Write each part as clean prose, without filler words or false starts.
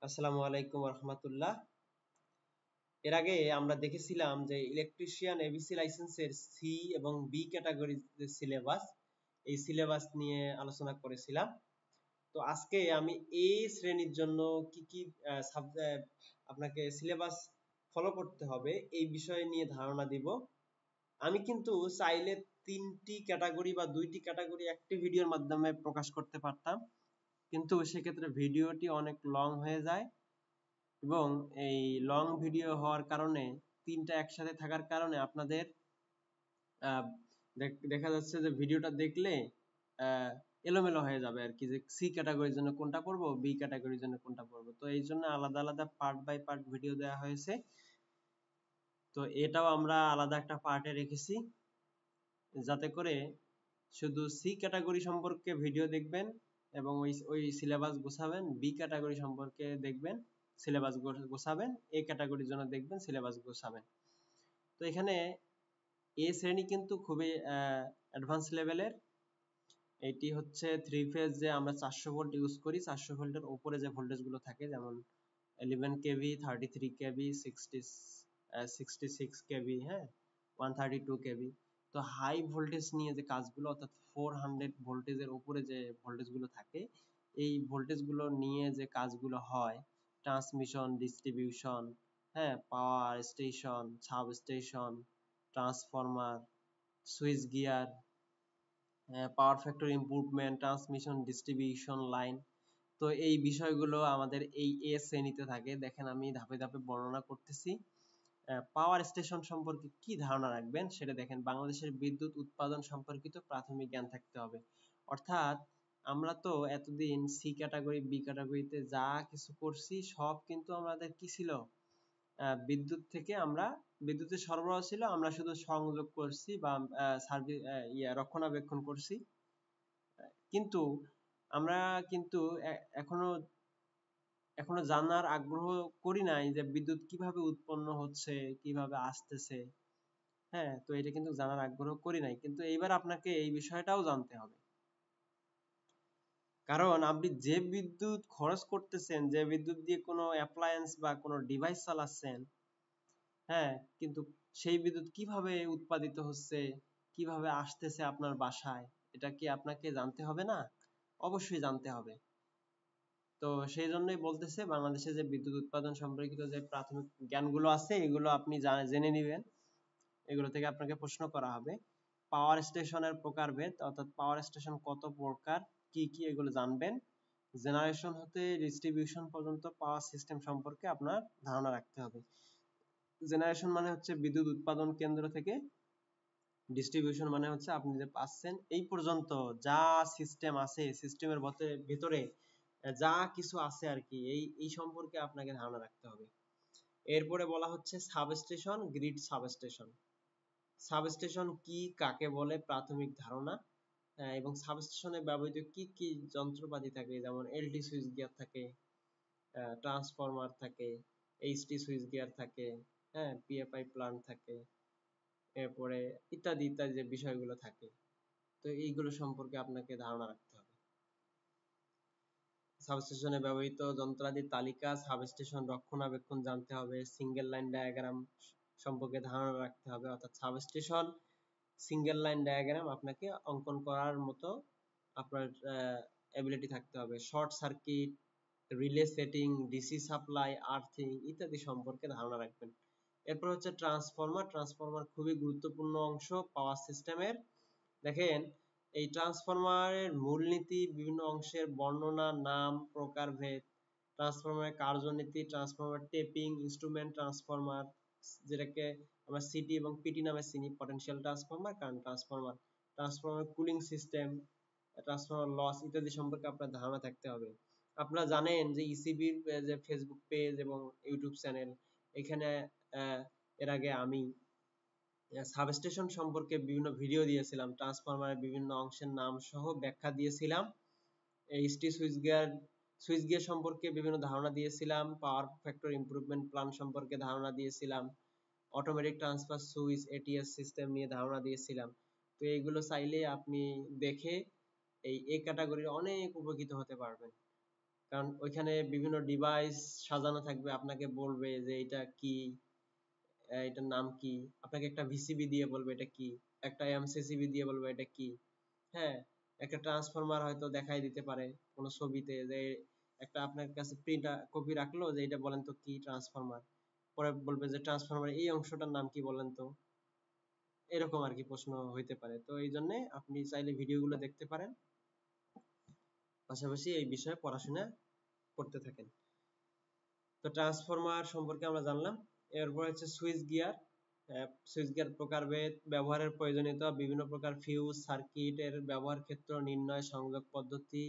আসসালামু আলাইকুম রহমতুল্লাহ। এর আগে আমরা দেখেছিলাম যে ইলেকট্রিশিয়ান এবিসি লাইসেন্সের সি এবং বি ক্যাটাগরির যে সিলেবাস, এই সিলেবাস নিয়ে আলোচনা করেছিলাম। তো আজকে আমি এই শ্রেণীর জন্য কি কি আপনাকে সিলেবাস ফলো করতে হবে এই বিষয় নিয়ে ধারণা দিব। আমি কিন্তু চাইলে 3টি ক্যাটাগরি বা 2টি ক্যাটাগরি একটি ভিডিওর মাধ্যমে প্রকাশ করতে পারতাম, কিন্তু সেক্ষেত্রে ভিডিওটি অনেক লং হয়ে যায় এবং এই লং ভিডিও হওয়ার কারণে 3টা একসাথে থাকার কারণে আপনাদের দেখা যাচ্ছে যে ভিডিওটা দেখলে এলোমেলো হয়ে যাবে আর কি, যে সি ক্যাটাগরির জন্য কোনটা পড়বো, বি ক্যাটাগরির জন্য কোনটা পড়বো। তো এই জন্য আলাদা আলাদা পার্ট বাই পার্ট ভিডিও দেওয়া হয়েছে। তো এটাও আমরা আলাদা একটা পার্টে রেখেছি, যাতে করে শুধু সি ক্যাটাগরি সম্পর্কে ভিডিও দেখবেন এবং ওই সিলেবাস গোছাবেন, বি ক্যাটাগরি সম্পর্কে দেখবেন, সিলেবাস গোছাবেন, এ ক্যাটাগরির জন্য দেখবেন, সিলেবাস গোছাবেন। তো এখানে এ শ্রেণী কিন্তু খুবই অ্যাডভান্স লেভেলের। এটি হচ্ছে 3 ফেজ, যে আমরা 400 ভোল্ট ইউজ করি। 400 ভোল্টের উপরে যে ভোল্টেজ গুলো থাকে, যেমন 11 কেভি, 33 কেভি, 66 কেভি, হ্যাঁ, 132 কেভি। তো হাই ভোল্টেজ নিয়ে যে কাজগুলো, অর্থাৎ 400 ভোল্টেজের উপরে যে ভোল্টেজ গুলো থাকে, এই ভোল্টেজ গুলো নিয়ে যে কাজগুলো হয়, ট্রান্সমিশন, ডিস্ট্রিবিউশন, হ্যাঁ, power station, sub station, transformer, switch gear, power factor improvement, transmission distribution line. তো এই বিষয়গুলো আমাদের এই এ শ্রেণীতে থাকে। দেখেন আমি ধাপে ধাপে বর্ণনা করতেছি। পাওয়ার স্টেশন সম্পর্কে কি ধারণা রাখবেন সেটা দেখেন। বাংলাদেশের বিদ্যুৎ উৎপাদন সম্পর্কিত প্রাথমিক জ্ঞান থাকতে হবে। অর্থাৎ আমরা তো এতদিন সি ক্যাটাগরি, বি ক্যাটাগরিতে যা কিছু করছি সব কিন্তু আমাদের কি ছিল, বিদ্যুৎ থেকে আমরা, বিদ্যুতের সরবরাহ ছিল, আমরা শুধু সংযোগ করছি বা সার্ভিস রক্ষণাবেক্ষণ করছি। কিন্তু আমরা কিন্তু এখনো এখনো জানার আগ্রহ করি নাই যে বিদ্যুৎ কিভাবে উৎপন্ন হচ্ছে, কিভাবে আসতেছে। হ্যাঁ, তো এটা কিন্তু জানার আগ্রহ করি নাই, কিন্তু এইবার আপনাকে এই বিষয়টাও জানতে হবে। কারণ আপনি যে বিদ্যুৎ খরচ করতেছেন, যে বিদ্যুৎ দিয়ে কোনো অ্যাপ্লায়েন্স বা কোনো ডিভাইস চালাচ্ছেন, হ্যাঁ, কিন্তু সেই বিদ্যুৎ কিভাবে উৎপাদিত হচ্ছে, কিভাবে আসতেছে আপনার বাসায়, এটা কি আপনাকে জানতে হবে না? অবশ্যই জানতে হবে। তো সেই জন্যই বলতেছে, বাংলাদেশে যে বিদ্যুৎ উৎপাদন সম্পর্কিত যে প্রাথমিক জ্ঞানগুলো আছে, এগুলো আপনি জেনে নেবেন। এগুলো থেকে আপনাকে প্রশ্ন করা হবে। পাওয়ার স্টেশনের প্রকারভেদ, অর্থাৎ পাওয়ার স্টেশন কত প্রকার, কি কি, এগুলো জানবেন। জেনারেশন হতে ডিস্ট্রিবিউশন পর্যন্ত পাওয়ার সিস্টেম সম্পর্কে আপনার ধারণা রাখতে হবে। জেনারেশন মানে হচ্ছে বিদ্যুৎ উৎপাদন কেন্দ্র থেকে, ডিস্ট্রিবিউশন মানে হচ্ছে আপনি যে পাচ্ছেন এই পর্যন্ত যা সিস্টেম আছে, সিস্টেমের ভিতরে যা কিছু আছে আর কি, এই সম্পর্কে আপনাকে ধারণা রাখতে হবে। এরপরে বলা হচ্ছে সাবস্টেশন, গ্রিড সাবস্টেশন। সাবস্টেশন কি, কাকে বলে, প্রাথমিক ধারণা, এবং সাবস্টেশনে ব্যবহৃত কি কি যন্ত্রপাতি থাকে, যেমন এলটি সুইচ গিয়ার থাকে, ট্রান্সফরমার থাকে, এইচটি সুইচ গিয়ার থাকে, হ্যাঁ, পিএফআই প্লান্ট থাকে, এরপরে ইত্যাদি ইত্যাদি যে বিষয়গুলো থাকে। তো এইগুলো সম্পর্কে আপনাকে ধারণা রাখতে হবে। সাবস্টেশনে ব্যবহৃত যন্ত্রাদির তালিকা, সাবস্টেশন রক্ষণাবেক্ষণ জানতে হবে, সিঙ্গেল লাইন ডায়াগ্রাম সম্পর্কে ধারণা রাখতে হবে। অর্থাৎ সাবস্টেশন সিঙ্গেল লাইন ডায়াগ্রাম আপনাকে অঙ্কন করার মতো আপনার এবিলিটি থাকতে হবে। Short circuit, relay setting, DC supply, earthing ইত্যাদি সম্পর্কে ধারণা রাখবেন। এরপর হচ্ছে ট্রান্সফরমার। ট্রান্সফরমার খুবই গুরুত্বপূর্ণ অংশ পাওয়ার সিস্টেমের। দেখেন, এই ট্রান্সফরমারের মূলনীতি, বিভিন্ন অংশের বর্ণনা, নাম, প্রকারভেদ, ট্রান্সফরমারের কার্যনীতি, ট্রান্সফরমার টেপিং, ইনস্ট্রুমেন্ট ট্রান্সফরমার, যেটাকে আমরা সিটি এবং পিটি নামে চিনি, potential transformer, current transformer, transformer cooling system, transformer loss ইত্যাদি সম্পর্কে আপনার ধারণা থাকতে হবে। আপনারা জানেন যে ইসিবির যে ফেসবুক পেজ এবং ইউটিউব চ্যানেল, এখানে এর আগে আমি সাবস্টেশন সম্পর্কে বিভিন্ন ভিডিও দিয়েছিলাম, ট্রান্সফরমারের বিভিন্ন অংশের নাম সহ ব্যাখ্যা দিয়েছিলাম। এইচটি সুইচ গিয়ার সম্পর্কে বিভিন্ন ধারণা দিয়েছিলাম, পাওয়ার ফ্যাক্টর ইমপ্রুভমেন্ট প্ল্যান সম্পর্কে ধারণা দিয়েছিলাম, automatic transfer switch ATS system নিয়ে ধারণা দিয়েছিলাম। তো এইগুলো চাইলে আপনি দেখে এই এ ক্যাটাগরির অনেক উপকৃত হতে পারবেন। কারণ ওইখানে বিভিন্ন ডিভাইস সাজানো থাকবে, আপনাকে বলবে যে এটা কি, এটার নাম কি, আপনাকে একটা ভিসিবি দিয়ে বলবে এটা কি, একটা এমসিসিবি দিয়ে বলবে এটা কি। হ্যাঁ, একটা ট্রান্সফরমার হয়তো দেখাই দিতে পারে কোনো ছবিতে, যে একটা আপনার কাছে প্রিন্ট কপি রাখলো যে এটা বলেন তো কি ট্রান্সফরমার, পরে বলবে যে ট্রান্সফরমার এই অংশটার নাম কি বলেন তো। এরকম আর কি প্রশ্ন হইতে পারে। তো এই জন্য আপনি চাইলে ভিডিওগুলো দেখতে পারেন, পাশাপাশি এই বিষয়ে পড়াশোনা করতে থাকেন। তো ট্রান্সফরমার সম্পর্কে আমরা জানলাম। এরপর হচ্ছে সুইচ গিয়ার। সুইচ গিয়ার প্রকারভেদ, ব্যবহারের প্রয়োজনীয়তা, বিভিন্ন প্রকার ফিউজ, সার্কিট এর ব্যবহার ক্ষেত্র নির্ণয়, সংযোগ পদ্ধতি,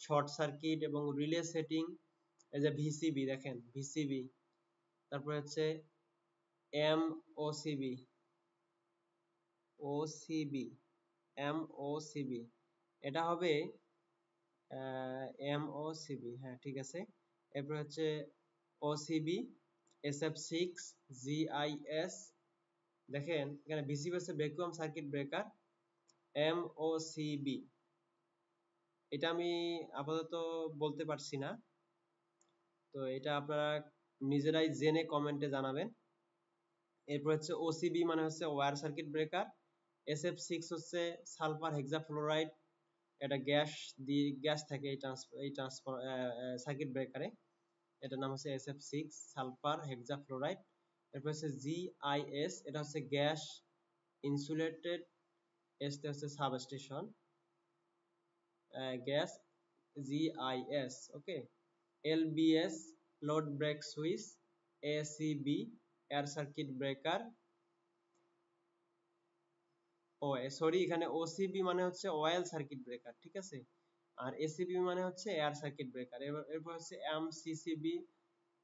শর্ট সার্কিট এবং রিলে সেটিং। এই যে ভিসিবি দেখেন, ভিসিবি, তারপরে হচ্ছে এমওসিবি, ওসিবি, এমওসিবি, এটা হবে এমওসিবি, হ্যাঁ ঠিক আছে। এরপর হচ্ছে ওসিবি, SF6, জিআইএস। দেখেন এখানে ভিসিবি হচ্ছে ভ্যাকুয়াম সার্কিট ব্রেকার, এমওসিবি এটা আমি আপাতত বলতে পারছি না, তো এটা আপনারা নিজেরাই জেনে কমেন্টে জানাবেন। এরপর হচ্ছে ওসিবি মানে হচ্ছে ওয়্যার সার্কিট ব্রেকার, SF6 হচ্ছে সালফার হেক্সাফ্লোরাইড, এটা গ্যাস থাকে এই সার্কিট ব্রেকারে, এটার নাম হচ্ছে SF6 সালফার হেক্সাফ্লোরাইড। এরপর হচ্ছে জিআইএস, এটা হচ্ছে গ্যাস ইনসুলেটেড, এসতে হচ্ছে substation, gas, GIS, okay. LBS load break switch, ACB air circuit breaker. Oh sorry, এখানে ওসিবি মানে হচ্ছে অয়েল সার্কিট ব্রেকার, ঠিক আছে, আর এসিবি মানে হচ্ছে এয়ার সার্কিট ব্রেকার। এরপর হচ্ছে MCCB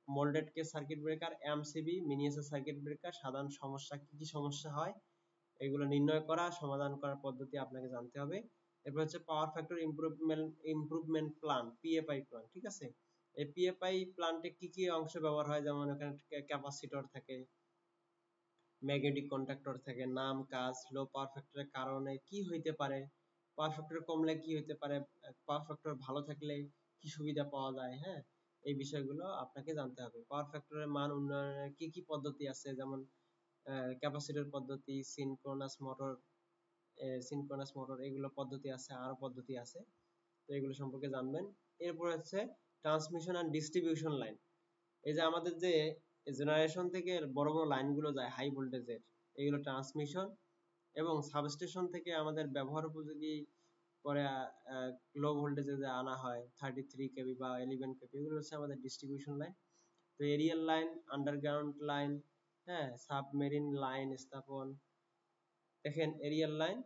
moulded case circuit breaker, MCB miniature circuit breaker. সাধারণ সমস্যা, কি কি সমস্যা হয় এগুলো নির্ণয় করা, সমাধান করার পদ্ধতি আপনাকে জানতে হবে। এরপর হচ্ছে power factor improvement plan, PFI plan, ঠিক আছে। এই পিএফআই প্ল্যান্টে কি কি অংশ ব্যবহার হয়, যেমন এখানে ক্যাপাসিটর থাকে, ম্যাগনেটিক কন্ডাক্টর থাকে, নাম, কাজ, লো পাওয়ার ফ্যাক্টরের কারণে কি হইতে পারে, পাওয়ার ফ্যাক্টর কমলে কি হইতে পারে, পাওয়ার ফ্যাক্টর ভালো থাকলে কি সুবিধা পাওয়া যায়। হ্যাঁ, এই বিষয়গুলো আপনাকে জানতে হবে। পাওয়ার ফ্যাক্টরের মান উন্নয়নের কি কি পদ্ধতি আছে, যেমন ক্যাপাসিটর পদ্ধতি, সিনক্রোনাস মোটর, এগুলো পদ্ধতি আছে, আরো পদ্ধতি আছে, তো এগুলো সম্পর্কে জানবেন। এরপর হচ্ছে ট্রান্সমিশন এন্ড ডিস্ট্রিবিউশন লাইন। এই যে আমাদের যে জেনারেশন থেকে বড় বড় লাইনগুলো যায় হাই ভোল্টেজের, এগুলো ট্রান্সমিশন, এবং সাবস্টেশন থেকে আমাদের ব্যবহার উপযোগী পরে লো ভোল্টেজে যে আনা হয় 33 কেভি বা 11 কেভি, এগুলো হচ্ছে আমাদের ডিস্ট্রিবিউশন লাইন। তো এরিয়াল লাইন, আন্ডারগ্রাউন্ড লাইন, হ্যাঁ, সাবমেরিন লাইন স্থাপন। দেখেন aerial line,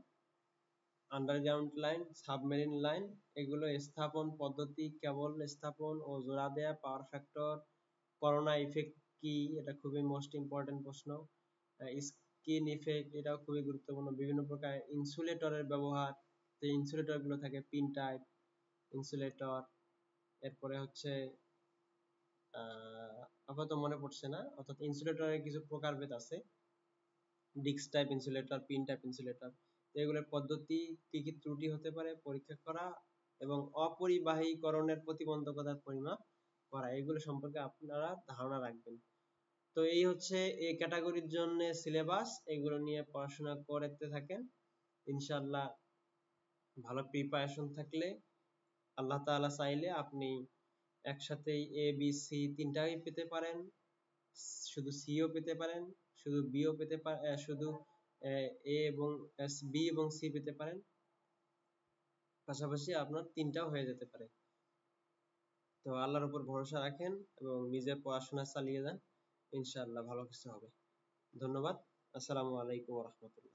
underground line, submarine line, এগুলো স্থাপন পদ্ধতি, কেবল স্থাপন ও জোড়া দেয়া, পাওয়ার ফ্যাক্টর, করোনা ইফেক্ট কি, এটা খুবই মোস্ট ইম্পর্টেন্ট প্রশ্ন। স্কিন ইফেক্ট, এটাও খুবই গুরুত্বপূর্ণ। বিভিন্ন প্রকার ইনসুলেটরের ব্যবহার, যে ইনসুলেটর গুলো থাকে, পিন টাইপ ইনসুলেটর। এরপরে হচ্ছে আপাতত মনে পড়ছে না, অর্থাৎ ইনসুলেটরের কিছু প্রকারভেদ আছে, disc type insulator, pin type insulator. এগুলোর পদ্ধতি, কি কি ত্রুটি হতে পারে পরীক্ষা করা, এবং অপরিবাহীকরণের প্রতিবন্ধকতার পরিমাপ করা, এগুলো সম্পর্কে আপনারা ধারণা রাখবেন। তো এই হচ্ছে এই ক্যাটাগরির জন্য সিলেবাস, এগুলো নিয়ে পড়াশোনা করতে থাকেন। ইনশাআল্লাহ ভালো প্রিপারেশন থাকলে, আল্লাহ তাআলা চাইলে আপনি একসাথেই এ বি সি তিনটাই পেতে পারেন, শুধু সিও পেতে পারেন, শুধু বিও পেতে পারেন, শুধু এ এবং বি এবং সি পেতে পারেন, পাশাপাশি আপনার তিনটাও হয়ে যেতে পারে। তো আল্লাহর উপর ভরসা রাখেন এবং নিজের পড়াশোনা চালিয়ে যান, ইনশাআল্লাহ ভালো কিছু হবে। ধন্যবাদ। আসসালামু আলাইকুম ওয়া রাহমাতুল্লাহ।